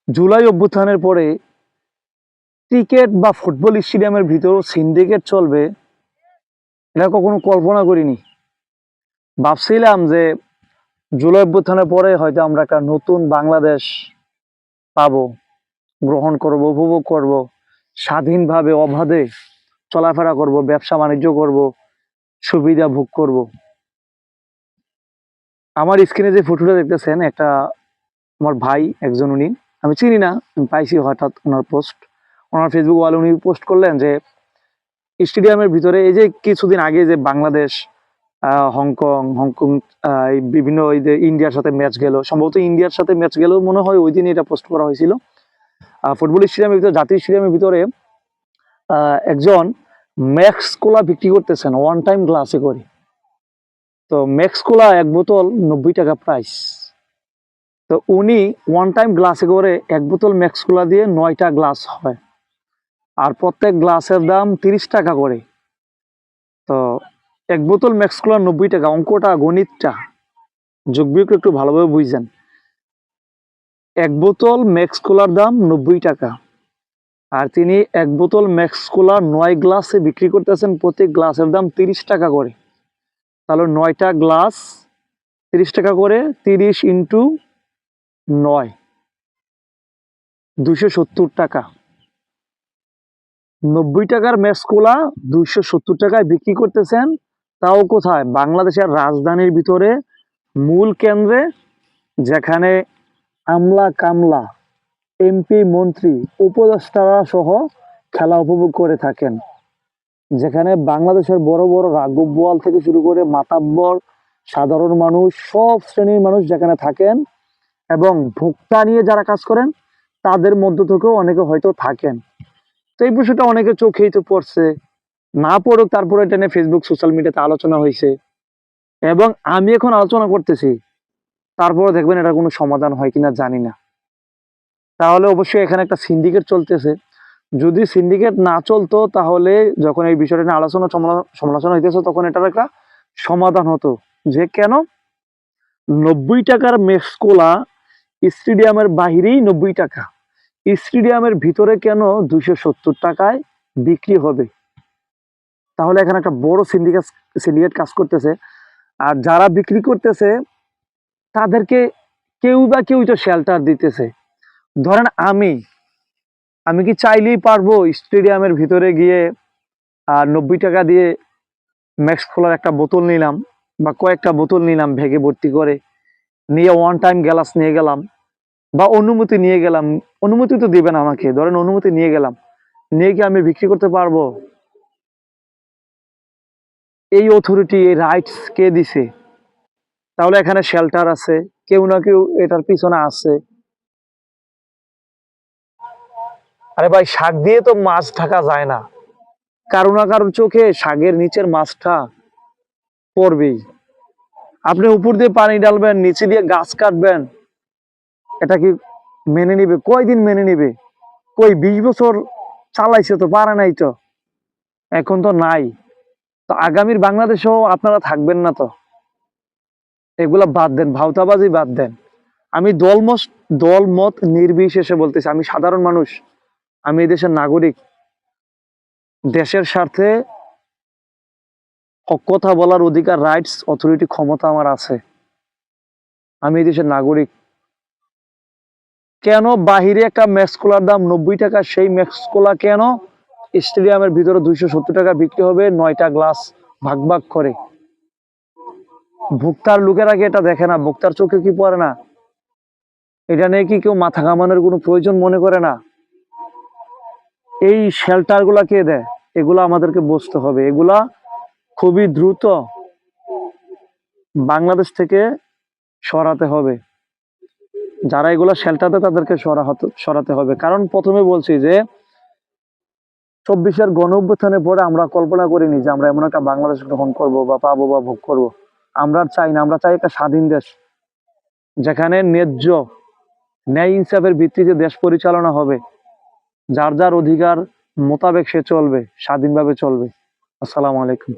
জুলাই অভ্যুত্থানের পরে ক্রিকেট বা ফুটবল স্টেডিয়ামের ভিতর সিন্ডিকেট চলবে এটা কখনো কল্পনা করিনি। ভাবছিলাম যে জুলাই অভ্যুত্থানের পরে হয়তো আমরা একটা নতুন বাংলাদেশ পাবো, গ্রহণ করব, উপভোগ করব, স্বাধীনভাবে অবাধে চলাফেরা করব, ব্যবসা বাণিজ্য করব, সুবিধা ভোগ করব। আমার স্ক্রিনে যে ফটোটা দেখতেছেন, একটা আমার ভাই একজন, উনি আমি চিনি না, আমি পাইছি হঠাৎ ওনার পোস্ট, ওনার ফেসবুক ওয়ালে উনি পোস্ট করলেন যে স্টেডিয়ামের ভিতরে এই যে কিছুদিন আগে যে বাংলাদেশ হংকং হংকং এই বিভিন্ন ওই যে ইন্ডিয়ার সাথে ম্যাচ গেল, সম্ভবত ইন্ডিয়ার সাথে ম্যাচ গেল মনে হয়, ওই দিন এটা পোস্ট করা হয়েছিল। ফুটবল স্টেডিয়ামের ভিতরে, জাতীয় স্টেডিয়ামের ভিতরে একজন ম্যাক্স কোলা বিক্রি করতেছেন ওয়ান টাইম গ্লাসে করে। তো ম্যাক্স কোলা এক বোতল 90 টাকা প্রাইস। তো উনি ওয়ান টাইম গ্লাসে করে এক বোতল ম্যাক্স কোলা দিয়ে 9টা গ্লাস হয়, আর প্রত্যেক গ্লাসের দাম 30 টাকা করে। তো এক বোতল ম্যাক্স কোলা 90 টাকা, অঙ্কটা গণিতটা যোগ বিয়োগ একটু ভালোভাবে বুঝছেন। এক বোতল ম্যাক্স কোলার দাম 90 টাকা, আর তিনি এক বোতল ম্যাক্স কোলা 9 গ্লাসে বিক্রি করতেছেন, প্রত্যেক গ্লাসের দাম 30 টাকা করে। তাহলে 9টা গ্লাস 30 টাকা করে, 30 ইন্টু 9, 270 টাকা। 90 টাকার ম্যাক্স কোলা 270 টাকায় বিক্রি করতেছেন, তাও কোথায়? বাংলাদেশের রাজধানীর ভিতরে, মূল কেন্দ্রে, যেখানে আমলা কামলা, এমপি, মন্ত্রী, উপদেষ্টারা সহ খেলা উপভোগ করে থাকেন, যেখানে বাংলাদেশের বড় বড় রাঘব বোয়াল থেকে শুরু করে মাতাব্বর, সাধারণ মানুষ, সব শ্রেণীর মানুষ যেখানে থাকেন, এবং ভোক্তা নিয়ে যারা কাজ করেন তাদের মধ্য থেকেও অনেকে হয়তো থাকেন। তো এই বিষয়টা অনেকে চোখেই তো পড়ছে, না পড়ুক তারপরে এটা নিয়ে ফেসবুক সোশ্যাল মিডিয়াতে আলোচনা হয়েছে, এবং আমি এখন আলোচনা করতেছি, তারপরে দেখবেন এটা কোনো সমাধান হয় কিনা জানি না। তাহলে অবশ্যই এখানে একটা সিন্ডিকেট চলতেছে। যদি সিন্ডিকেট না চলতো, তাহলে যখন এই বিষয়টা নিয়ে আলোচনা সমালোচনা হইতেছে, তখন এটার একটা সমাধান হতো, যে কেন 90 টাকার মেক্সকোলা স্টেডিয়ামের বাহিরেই 90 টাকা, স্টেডিয়ামের ভিতরে কেন 270 টাকায় বিক্রি হবে? তাহলে এখানে একটা বড় সিন্ডিকেট কাজ করতেছে। আর যারা বিক্রি করতেছে তাদেরকে কেউ বা কেউ তো শেল্টার দিতেছে। ধরেন আমি কি চাইলেই পারবো স্টেডিয়ামের ভিতরে গিয়ে 90 টাকা দিয়ে ম্যাক্স খোলার একটা বোতল নিলাম বা কয়েকটা বোতল নিলাম, ভেগে ভর্তি করে নিয়ে ওয়ান টাইম গ্লাস নিয়ে গেলাম, বা অনুমতি নিয়ে গেলাম, অনুমতি তো দিবেন আমাকে, ধরেন অনুমতি নিয়ে গেলাম, নিয়ে কি আমি বিক্রি করতে পারবো? এই অথরিটি, এই রাইটস কে দিছে? তাহলে এখানে শেল্টার আছে, কেউ না কেউ এটার পিছনে আছে। আরে ভাই, শাক দিয়ে তো মাছ ঢাকা যায় না, কারো না কারোর চোখে শাকের নিচের মাছটা পড়বেই। আপনি উপর দিয়ে পানি ডালবেন, নিচে দিয়ে গাছ কাটবেন, এটা কি মেনে নিবে? কয়দিন মেনে নিবে? কই 20 বছর চালাইছে তো, পারে নাই তো, এখন তো নাই। তো আগামীর বাংলাদেশেও আপনারা থাকবেন না তো? এগুলা বাদ দেন, ভাওতাবাজি বাদ দেন। আমি দলমত নির্বিশেষে বলতেছি, আমি সাধারণ মানুষ, আমি এই দেশের নাগরিক, দেশের স্বার্থে কথা বলার অধিকার, রাইটস, অথরিটি, ক্ষমতা আমার আছে। আমি এই দেশের নাগরিক। কেন বাহিরে একটা ম্যাক্সকোলার দাম 90 টাকা, সেই ম্যাক্সকোলা কেন স্টেডিয়ামের ভিতরে 270 টাকা বিক্রি হবে 9টা গ্লাস ভাগ ভাগ করে? ভোক্তার লোকেরা কি এটা দেখে না? ভোক্তার চোখে কি পড়ে না? এটা নিয়ে কি কেউ মাথা ঘামানোর কোনো প্রয়োজন মনে করে না? এই শেল্টার গুলা কে দেয়? এগুলা আমাদেরকে বুঝতে হবে। এগুলা খুবই দ্রুত বাংলাদেশ থেকে সরাতে হবে। যারা এগুলা শেল্টার দেয় তাদেরকে সরাতে হবে। কারণ প্রথমে বলছি যে 24-এর গণ অভ্যুত্থানের পরে আমরা কল্পনা করিনি যে আমরা এমন একটা বাংলাদেশ গ্রহণ করব বা পাবো বা ভোগ করব। আমরা চাই না, আমরা চাই একটা স্বাধীন দেশ, যেখানে ন্যায় ইনসাফের ভিত্তিতে দেশ পরিচালনা হবে, যার যার অধিকার মোতাবেক সে চলবে, স্বাধীনভাবে চলবে। আসসালামু আলাইকুম।